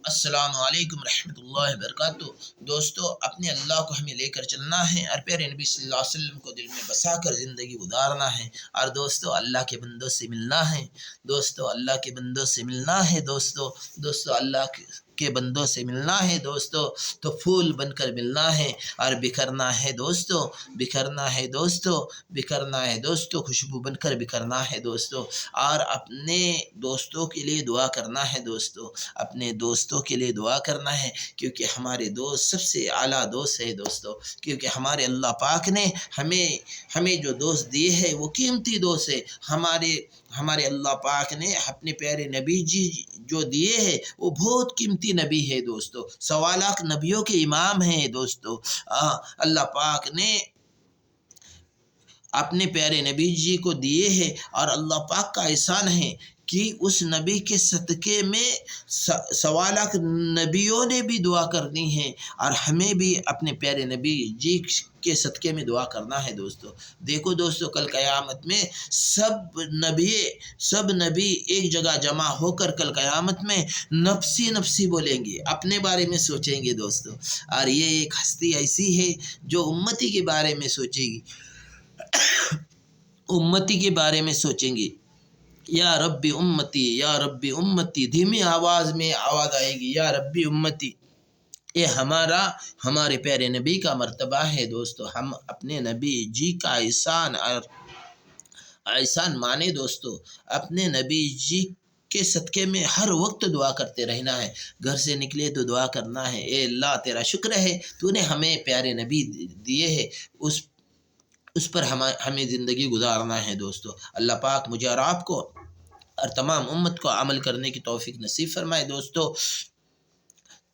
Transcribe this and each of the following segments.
السلام علیکم رحمۃ اللہ وبرکاتہ۔ دوستو، اپنے اللہ کو ہمیں لے کر چلنا ہے اور پیارے نبی صلی اللہ علیہ وسلم کو دل میں بسا کر زندگی گزارنا ہے، اور دوستو اللہ کے بندوں سے ملنا ہے۔ دوستو اللہ کے بندوں سے ملنا ہے۔ دوستو اللہ کے بندوں سے ملنا ہے دوستو، تو پھول بن کر ملنا ہے اور بکھرنا ہے دوستو، بکھرنا ہے دوستو، بکھرنا ہے دوستو، خوشبو بن کر بکھرنا ہے دوستو، اور اپنے دوستوں کے لیے دعا کرنا ہے دوستو، اپنے دوستوں کے لیے دعا کرنا ہے، کیونکہ ہمارے دوست سب سے اعلیٰ دوست ہے دوستو، کیونکہ ہمارے اللہ پاک نے ہمیں جو دوست دیے ہیں وہ قیمتی دوست ہے۔ ہمارے اللہ پاک نے اپنے پیارے نبی جی جو دیے ہیں وہ بہت قیمتی نبی ہے دوستو، 1.25 نبیوں کے امام ہیں دوستو۔ اللہ پاک نے اپنے پیارے نبی جی کو دیے ہیں، اور اللہ پاک کا احسان ہے کہ اس نبی کے صدقے میں 1.25 نبیوں نے بھی دعا کرنی ہے، اور ہمیں بھی اپنے پیارے نبی جی کے صدقے میں دعا کرنا ہے دوستو۔ دیکھو دوستو، کل قیامت میں سب نبی ایک جگہ جمع ہو کر کل قیامت میں نفسی نفسی بولیں گے، اپنے بارے میں سوچیں گے دوستو، اور یہ ایک ہستی ایسی ہے جو امتی کے بارے میں سوچے گی، امتی کے بارے میں سوچیں گے، یا ربی امتی یا ربی امتی، دھیمی آواز میں آواز آئے گی، یا ربی امتی۔ یہ ہمارے پیارے نبی کا مرتبہ ہے دوستو۔ ہم اپنے نبی جی کا احسان مانے دوستو، اپنے نبی جی کے صدقے میں ہر وقت دعا کرتے رہنا ہے۔ گھر سے نکلے تو دعا کرنا ہے، اے اللہ تیرا شکر ہے تو نے ہمیں پیارے نبی دیے ہیں، اس پر ہمیں زندگی گزارنا ہے دوستو۔ اللہ پاک مجھے اور آپ کو اور تمام امت کو عمل کرنے کی توفیق نصیب فرمائے دوستو۔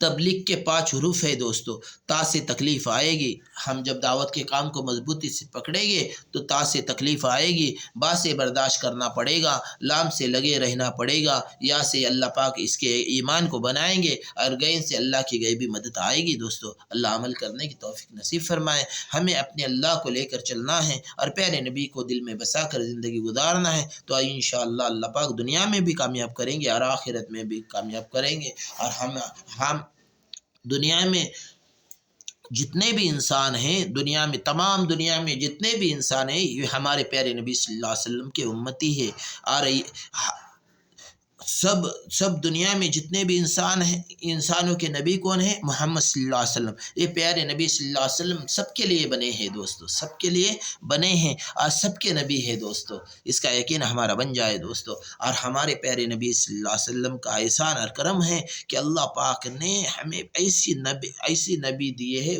تبلیغ کے 5 حروف ہے دوستو۔ تا سے تکلیف آئے گی، ہم جب دعوت کے کام کو مضبوطی سے پکڑیں گے تو تا سے تکلیف آئے گی، با سے برداشت کرنا پڑے گا، لام سے لگے رہنا پڑے گا، یا سے اللہ پاک اس کے ایمان کو بنائیں گے، اور غین سے اللہ کی غیبی مدد آئے گی دوستو۔ اللہ عمل کرنے کی توفیق نصیب فرمائے۔ ہمیں اپنے اللہ کو لے کر چلنا ہے اور پیارے نبی کو دل میں بسا کر زندگی گزارنا ہے، تو انشاءاللہ اللہ پاک دنیا میں بھی کامیاب کریں گے اور آخرت میں بھی کامیاب کریں گے، اور ہم دنیا میں جتنے بھی انسان ہیں، تمام دنیا میں جتنے بھی انسان ہیں، یہ ہمارے پیارے نبی صلی اللہ علیہ وسلم کے امتی ہے، اور سب دنیا میں جتنے بھی انسان ہیں، انسانوں کے نبی کون ہیں؟ محمد صلی اللہ علیہ وسلم۔ یہ پیارے نبی صلی اللہ علیہ وسلم سب کے لیے بنے ہیں دوستو، سب کے لیے بنے ہیں اور سب کے نبی ہے دوستو، اس کا یقین ہمارا بن جائے دوستو۔ اور ہمارے پیارے نبی صلی اللہ علیہ وسلم کا احسان اور کرم ہے کہ اللہ پاک نے ہمیں ایسی نبی دیے ہے،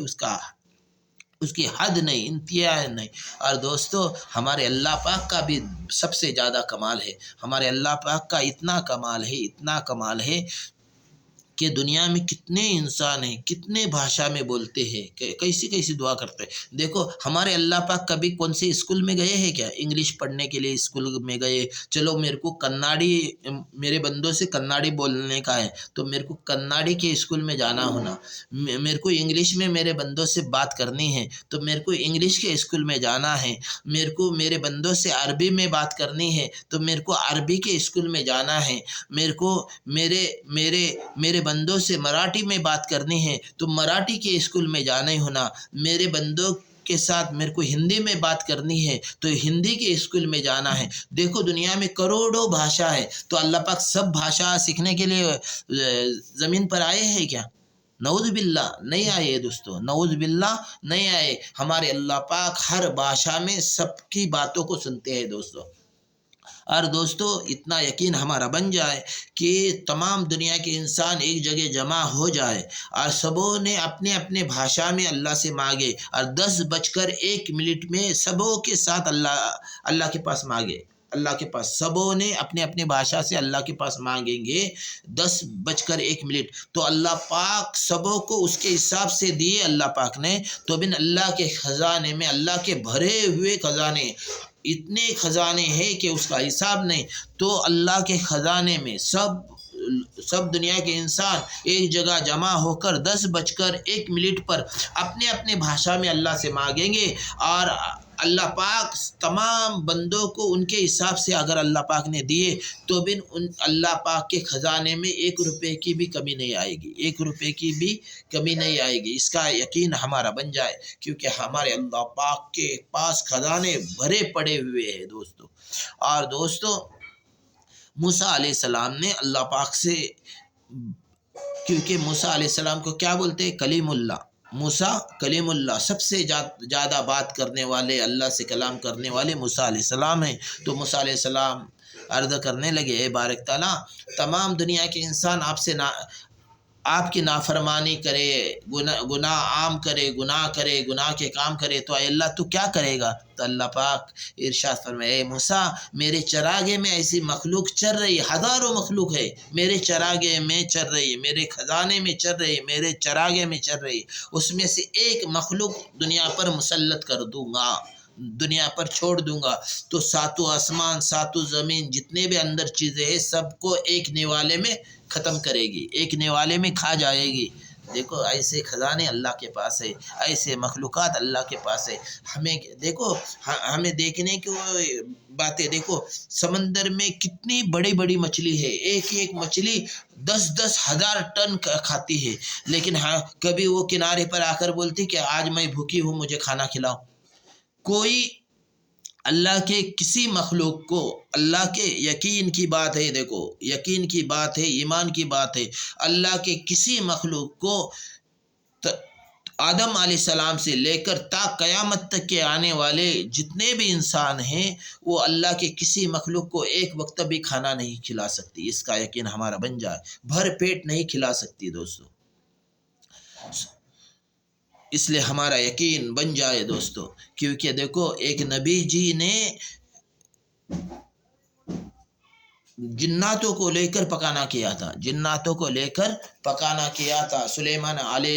اس کی حد نہیں، انتہا نہیں۔ اور دوستو، ہمارے اللہ پاک کا بھی سب سے زیادہ کمال ہے، ہمارے اللہ پاک کا اتنا کمال ہے کہ دنیا میں کتنے انسان ہیں، کتنے بھاشا میں بولتے ہیں، کیسی دعا کرتے ہیں۔ دیکھو ہمارے اللہ پاک کبھی کون سے اسکول میں گئے ہیں کیا؟ انگلش پڑھنے کے لیے اسکول میں گئے، چلو میرے کو میرے بندوں سے کناڑی بولنے کا ہے تو میرے کو کناڑی کے اسکول میں جانا ہونا، میرے کو انگلش میں میرے بندوں سے بات کرنی ہے تو میرے کو انگلش کے اسکول میں جانا ہے، میرے کو میرے بندوں سے عربی میں بات کرنی ہے تو میرے کو عربی کے اسکول میں جانا ہے، میرے کو میرے بندوں سے مراٹھی میں بات کرنی ہے تو مراٹھی کے اسکول میں جانا ہی ہونا، میرے بندوں کے ساتھ میرے کو ہندی میں بات کرنی ہے تو ہندی کے اسکول میں جانا ہے۔ دیکھو دنیا میں کروڑوں بھاشا ہے، تو اللہ پاک سب بھاشا سیکھنے کے لیے زمین پر آئے ہیں کیا؟ نعوذ باللہ نہیں آئے دوستو، نعوذ باللہ نہیں آئے۔ ہمارے اللہ پاک ہر بھاشا میں سب کی باتوں کو سنتے ہیں دوستو۔ اور دوستو اتنا یقین ہمارا بن جائے کہ تمام دنیا کے انسان ایک جگہ جمع ہو جائے اور سبوں نے اپنے اپنے بھاشا میں اللہ سے مانگے، اور 10:01 میں سبوں کے ساتھ اللہ کے پاس مانگے، اللہ کے پاس سبوں نے اپنے اپنے بھاشا سے اللہ کے پاس مانگیں گے 10:01، تو اللہ پاک سبوں کو اس کے حساب سے دیے اللہ پاک نے، تو بن اللہ کے خزانے میں، اللہ کے بھرے ہوئے خزانے، اتنے خزانے ہیں کہ اس کا حساب نہیں، تو اللہ کے خزانے میں سب دنیا کے انسان ایک جگہ جمع ہو کر 10:01 پر اپنے اپنے بھاشا میں اللہ سے مانگیں گے، اور اللہ پاک تمام بندوں کو ان کے حساب سے اگر اللہ پاک نے دیے تو بھی ان اللہ پاک کے خزانے میں 1 روپے کی بھی کمی نہیں آئے گی، 1 روپے کی بھی کمی نہیں آئے گی۔ اس کا یقین ہمارا بن جائے، کیونکہ ہمارے اللہ پاک کے پاس خزانے بھرے پڑے ہوئے ہیں دوستو۔ اور دوستو موسیٰ علیہ السلام نے اللہ پاک سے، کیونکہ موسیٰ علیہ السلام کو کیا بولتے ہیں؟ کلیم اللہ۔ موسیٰ کلیم اللہ، سب سے زیادہ بات کرنے والے، اللہ سے کلام کرنے والے موسیٰ علیہ السلام ہیں۔ تو موسیٰ علیہ السلام عرض کرنے لگے، اے بارک تعالیٰ، تمام دنیا کے انسان آپ کی نافرمانی کرے، گناہ عام کرے، گناہ کے کام کرے، تو اے اللہ تو کیا کرے گا؟ تو اللہ پاک ارشاد فرمائے، اے موسیٰ میرے چراغے میں ایسی مخلوق چل رہی ہے، ہزاروں مخلوق ہے میرے چراغے میں چل رہی ہے، میرے خزانے میں چل رہی ہے، میرے چراغے میں چل رہی ہے، اس میں سے ایک مخلوق دنیا پر مسلط کر دوں گا، دنیا پر چھوڑ دوں گا، تو 7 آسمان 7 زمین جتنے بھی اندر چیزیں ہیں سب کو ایک نوالے میں ختم کرے گی، ایک نوالے میں کھا جائے گی۔ دیکھو ایسے خزانے اللہ کے پاس ہے، ایسے مخلوقات اللہ کے پاس ہے۔ ہمیں دیکھو، ہمیں دیکھنے کی باتیں دیکھو، سمندر میں کتنی بڑی بڑی مچھلی ہے، ایک مچھلی 10 ہزار ٹن کھاتی ہے، لیکن ہاں کبھی وہ کنارے پر آ کر بولتی کہ آج میں بھوکی ہوں، مجھے کھانا کھلاؤ۔ کوئی اللہ کے کسی مخلوق کو، اللہ کے یقین کی بات ہے، دیکھو یقین کی بات ہے، ایمان کی بات ہے، اللہ کے کسی مخلوق کو آدم علیہ السلام سے لے کر تا قیامت تک کے آنے والے جتنے بھی انسان ہیں وہ اللہ کے کسی مخلوق کو ایک وقت بھی کھانا نہیں کھلا سکتی، اس کا یقین ہمارا بن جائے، بھر پیٹ نہیں کھلا سکتی دوستو، اس لیے ہمارا یقین بن جائے دوستو۔ کیونکہ دیکھو ایک نبی جی نے جناتوں کو لے کر پکانا کیا تھا، جناتوں کو لے کر پکانا کیا تھا۔ سلیمان علیہ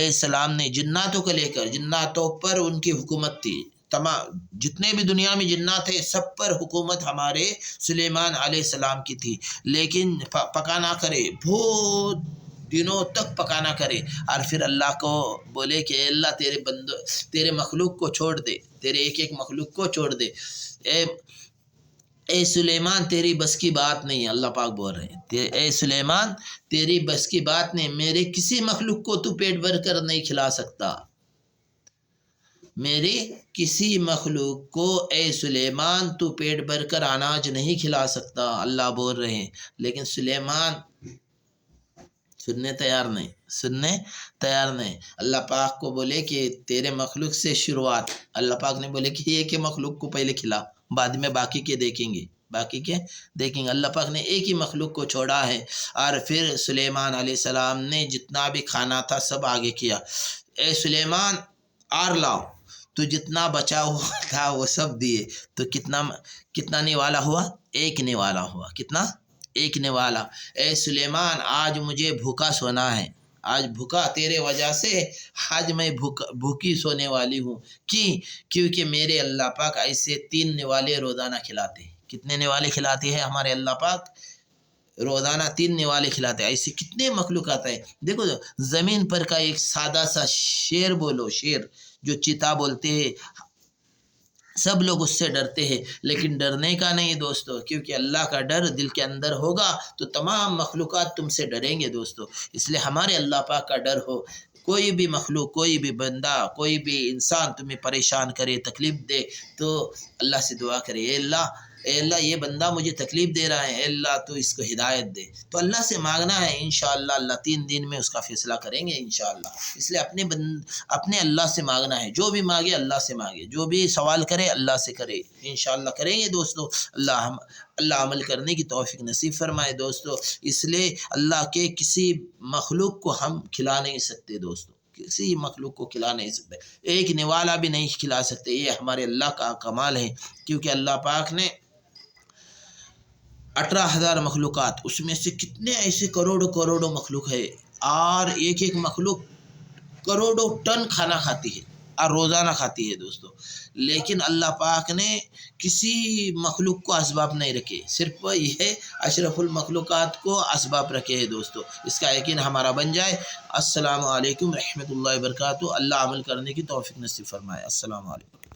السلام نے جناتوں کو لے کر، جناتوں پر ان کی حکومت تھی، تمام جتنے بھی دنیا میں جنات ہیں سب پر حکومت ہمارے سلیمان علیہ السلام کی تھی، لیکن پکانا کرے، بہت دنوں تک پکانا کرے، اور پھر اللہ کو بولے کہ اے اللہ تیرے مخلوق کو چھوڑ دے، تیرے ایک مخلوق کو چھوڑ دے، اے سلیمان تیری بس کی بات نہیں، اللہ پاک بول رہے ہیں، اے سلیمان تیری بس کی بات نہیں، میرے کسی مخلوق کو تو پیٹ بھر کر نہیں کھلا سکتا، میرے کسی مخلوق کو اے سلیمان تو پیٹ بھر کر اناج نہیں کھلا سکتا، اللہ بول رہے ہیں۔ لیکن سلیمان سننے تیار نہیں، اللہ پاک کو بولے کہ تیرے مخلوق سے شروعات، اللہ پاک نے بولے کہ ایک ہی مخلوق کو پہلے کھلا، بعد میں باقی کے دیکھیں گے۔ اللہ پاک نے ایک ہی مخلوق کو چھوڑا ہے، اور پھر سلیمان علیہ السلام نے جتنا بھی کھانا تھا سب آگے کیا، اے سلیمان آر لاؤ، تو جتنا بچا ہوا تھا وہ سب دیے، تو کتنا نوالا ہوا؟ ایک نوالا ہوا، کتنا؟ ایک نوالا۔ اے سلیمان آج مجھے بھوکا سونا ہے، آج بھوکا تیرے وجہ سے، آج میں بھوکی سونے والی ہوں، کیونکہ میرے اللہ پاک ایسے 3 نوالے روزانہ کھلاتے ہیں۔ کتنے نوالے کھلاتے ہیں ہمارے اللہ پاک؟ روزانہ 3 نوالے کھلاتے ہیں۔ ایسے کتنے مخلوقات ہیں، دیکھو زمین پر کا ایک سادہ سا شیر بولو، شیر جو چیتا بولتے ہیں، سب لوگ اس سے ڈرتے ہیں، لیکن ڈرنے کا نہیں دوستو، کیونکہ اللہ کا ڈر دل کے اندر ہوگا تو تمام مخلوقات تم سے ڈریں گے دوستو۔ اس لیے ہمارے اللہ پاک کا ڈر ہو، کوئی بھی مخلوق، کوئی بھی بندہ، کوئی بھی انسان تمہیں پریشان کرے، تکلیف دے، تو اللہ سے دعا کرے، اے اللہ یہ بندہ مجھے تکلیف دے رہا ہے، اے اللہ تو اس کو ہدایت دے، تو اللہ سے مانگنا ہے، انشاءاللہ اللہ 3 دن میں اس کا فیصلہ کریں گے انشاءاللہ۔ اس لیے اپنے اللہ سے مانگنا ہے، جو بھی مانگے اللہ سے مانگے، جو بھی سوال کرے اللہ سے کرے، انشاءاللہ کریں گے دوستو۔ اللہ عمل کرنے کی توفیق نصیب فرمائے دوستو۔ اس لیے اللہ کے کسی مخلوق کو ہم کھلا نہیں سکتے دوستو، کسی مخلوق کو کھلا نہیں سکتے، ایک نوالا بھی نہیں کھلا سکتے، یہ ہمارے اللہ کا کمال ہے، کیونکہ اللہ پاک نے 18,000 مخلوقات، اس میں سے کتنے ایسے کروڑوں مخلوق ہے، اور ایک مخلوق کروڑوں ٹن کھانا کھاتی ہے، اور روزانہ کھاتی ہے دوستو، لیکن اللہ پاک نے کسی مخلوق کو اسباب نہیں رکھے، صرف یہ اشرف المخلوقات کو اسباب رکھے ہیں دوستو، اس کا یقین ہمارا بن جائے۔ السلام علیکم رحمۃ اللہ وبرکاتہ۔ اللہ عمل کرنے کی توفیق نصیب فرمائے۔ السلام علیکم۔